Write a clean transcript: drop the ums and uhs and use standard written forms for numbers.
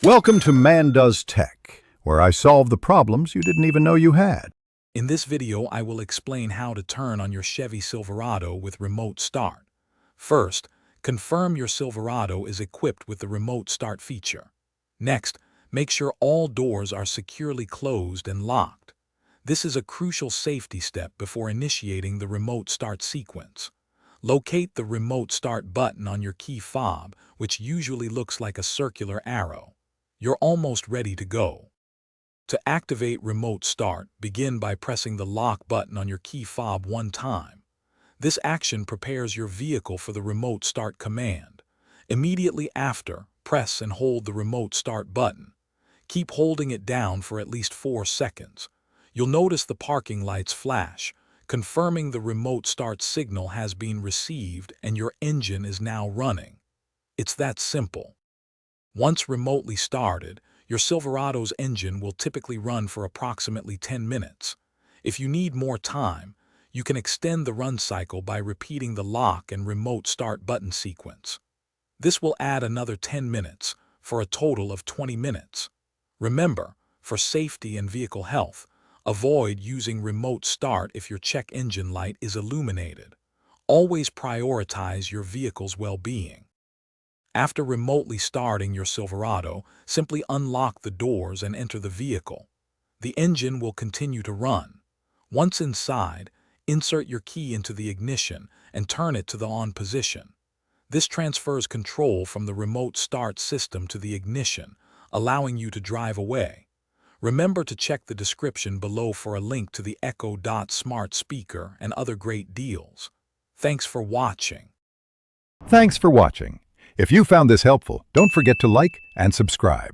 Welcome to Man Does Tech, where I solve the problems you didn't even know you had. In this video, I will explain how to turn on your Chevy Silverado with remote start. First, confirm your Silverado is equipped with the remote start feature. Next, make sure all doors are securely closed and locked. This is a crucial safety step before initiating the remote start sequence. Locate the remote start button on your key fob, which usually looks like a circular arrow. You're almost ready to go. To activate remote start, begin by pressing the lock button on your key fob one time. This action prepares your vehicle for the remote start command. Immediately after, press and hold the remote start button. Keep holding it down for at least 4 seconds. You'll notice the parking lights flash, confirming the remote start signal has been received and your engine is now running. It's that simple. Once remotely started, your Silverado's engine will typically run for approximately 10 minutes. If you need more time, you can extend the run cycle by repeating the lock and remote start button sequence. This will add another 10 minutes, for a total of 20 minutes. Remember, for safety and vehicle health, avoid using remote start if your check engine light is illuminated. Always prioritize your vehicle's well-being. After remotely starting your Silverado, simply unlock the doors and enter the vehicle. The engine will continue to run. Once inside, insert your key into the ignition and turn it to the on position. This transfers control from the remote start system to the ignition, allowing you to drive away. Remember to check the description below for a link to the Echo Dot smart speaker and other great deals. Thanks for watching. Thanks for watching. If you found this helpful, don't forget to like and subscribe.